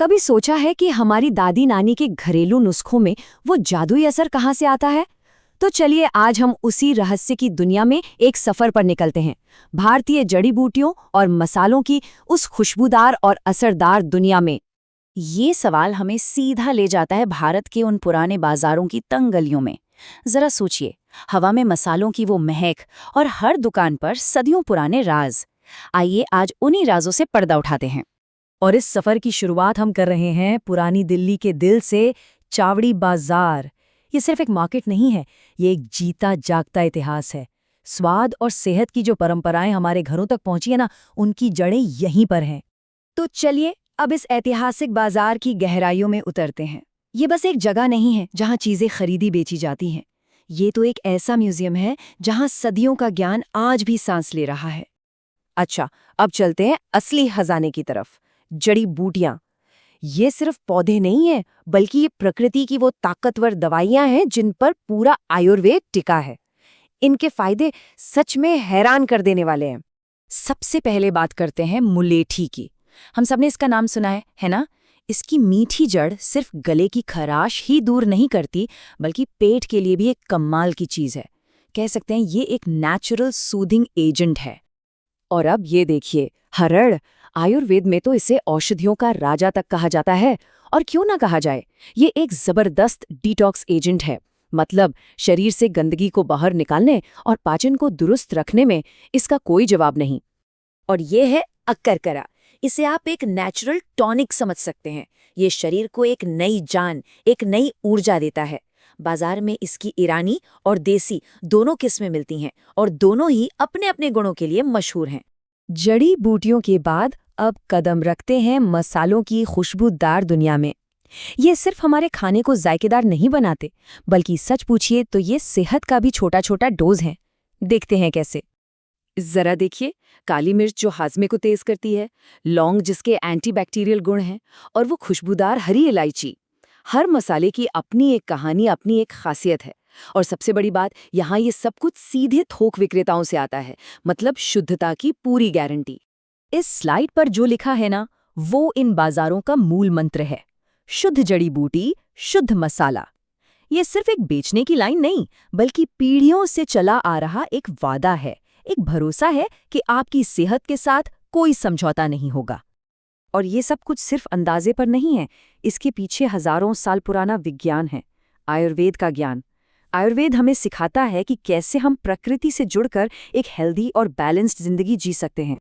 कभी सोचा है कि हमारी दादी नानी के घरेलू नुस्खों में वो जादुई असर कहाँ से आता है? तो चलिए आज हम उसी रहस्य की दुनिया में एक सफर पर निकलते हैं, भारतीय जड़ी बूटियों और मसालों की उस खुशबूदार और असरदार दुनिया में। ये सवाल हमें सीधा ले जाता है भारत के उन पुराने बाजारों की तंग गलियों में। जरा सोचिए, हवा में मसालों की वो महक और हर दुकान पर सदियों पुराने राज। आइए आज उन्हीं राजों से पर्दा उठाते हैं। और इस सफर की शुरुआत हम कर रहे हैं पुरानी दिल्ली के दिल से, चावड़ी बाजार। ये सिर्फ एक मार्केट नहीं है, ये एक जीता जागता इतिहास है। स्वाद और सेहत की जो परंपराएं हमारे घरों तक पहुंची है ना, उनकी जड़ें यहीं पर हैं। तो चलिए अब इस ऐतिहासिक बाजार की गहराइयों में उतरते हैं। ये बस एक जगह नहीं है जहां चीजें खरीदी बेची जाती हैं। ये तो एक ऐसा म्यूजियम है जहां सदियों का ज्ञान आज भी सांस ले रहा है। अच्छा, अब चलते हैं असली खजाने की तरफ। जड़ी बूटियां। ये सिर्फ पौधे नहीं है, बल्कि ये प्रकृति की वो ताकतवर दवाइयां हैं जिन पर पूरा आयुर्वेद टिका है। इनके फायदे सच में हैरान कर देने वाले हैं। सबसे पहले बात करते हैं मुलेठी की। हम सबने इसका नाम सुना है ना? इसकी मीठी जड़ सिर्फ गले की खराश ही दूर नहीं करती, बल्कि पेट के लिए भी एक कमाल की चीज है। कह सकते हैं ये एक नेचुरल सूदिंग एजेंट है। और अब ये देखिए, हरड़। आयुर्वेद में तो इसे औषधियों का राजा तक कहा जाता है। और क्यों ना कहा जाए, ये एक जबरदस्त डिटॉक्स एजेंट है। मतलब शरीर से गंदगी को बाहर निकालने और पाचन को दुरुस्त रखने में इसका कोई जवाब नहीं। और ये है अक्करकरा। इसे आप एक नेचुरल टॉनिक समझ सकते हैं। ये शरीर को एक नई जान, एक नई ऊर्जा देता है। बाजार में इसकी ईरानी और देसी दोनों किस्में मिलती हैं और दोनों ही अपने अपने गुणों के लिए मशहूर हैं। जड़ी बूटियों के बाद अब कदम रखते हैं मसालों की खुशबूदार दुनिया में। ये सिर्फ हमारे खाने को जायकेदार नहीं बनाते, बल्कि सच पूछिए तो ये सेहत का भी छोटा छोटा डोज है। देखते हैं कैसे। जरा देखिए, काली मिर्च जो हाजमे को तेज करती है, लौंग जिसके एंटीबैक्टीरियल गुण हैं, और वो खुशबूदार हरी इलायची। हर मसाले की अपनी एक कहानी, अपनी एक खासियत है। और सबसे बड़ी बात, यहाँ ये सब कुछ सीधे थोक विक्रेताओं से आता है, मतलब शुद्धता की पूरी गारंटी। इस स्लाइड पर जो लिखा है ना, वो इन बाजारों का मूल मंत्र है। शुद्ध जड़ी बूटी, शुद्ध मसाला। ये सिर्फ एक बेचने की लाइन नहीं, बल्कि पीढ़ियों से चला आ रहा एक वादा है, एक भरोसा है कि आपकी सेहत के साथ कोई समझौता नहीं होगा। और ये सब कुछ सिर्फ अंदाजे पर नहीं है, इसके पीछे हजारों साल पुराना विज्ञान है, आयुर्वेद का ज्ञान। आयुर्वेद हमें सिखाता है कि कैसे हम प्रकृति से जुड़कर एक हेल्दी और बैलेंस्ड जिंदगी जी सकते हैं।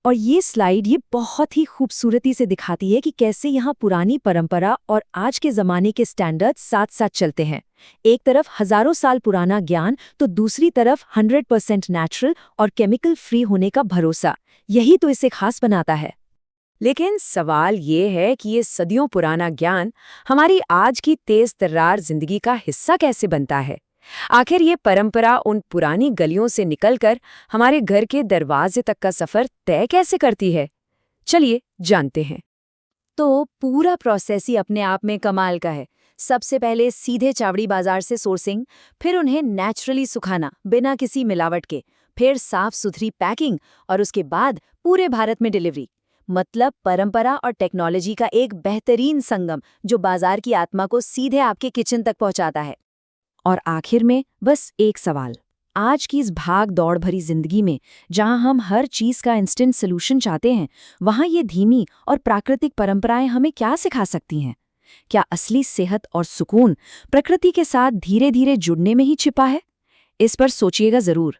और ये स्लाइड ये बहुत ही खूबसूरती से दिखाती है कि कैसे यहाँ पुरानी परंपरा और आज के ज़माने के स्टैंडर्ड्स साथ साथ चलते हैं। एक तरफ हजारों साल पुराना ज्ञान, तो दूसरी तरफ 100% नेचुरल और केमिकल फ्री होने का भरोसा। यही तो इसे खास बनाता है। लेकिन सवाल ये है कि ये सदियों पुराना ज्ञान हमारी आज की तेज तर्रार जिंदगी का हिस्सा कैसे बनता है? आखिर ये परंपरा उन पुरानी गलियों से निकलकर हमारे घर के दरवाजे तक का सफर तय कैसे करती है? चलिए जानते हैं। तो पूरा प्रोसेस ही अपने आप में कमाल का है। सबसे पहले सीधे चावड़ी बाजार से सोर्सिंग, फिर उन्हें नेचुरली सुखाना बिना किसी मिलावट के, फिर साफ सुथरी पैकिंग, और उसके बाद पूरे भारत में डिलीवरी। मतलब परंपरा और टेक्नोलॉजी का एक बेहतरीन संगम जो बाजार की आत्मा को सीधे आपके किचन तक पहुंचाता है। और आखिर में बस एक सवाल, आज की इस भाग दौड़ भरी जिंदगी में जहां हम हर चीज का इंस्टेंट सोल्यूशन चाहते हैं, वहां ये धीमी और प्राकृतिक परंपराएं हमें क्या सिखा सकती हैं? क्या असली सेहत और सुकून प्रकृति के साथ धीरे धीरे जुड़ने में ही छिपा है? इस पर सोचिएगा जरूर।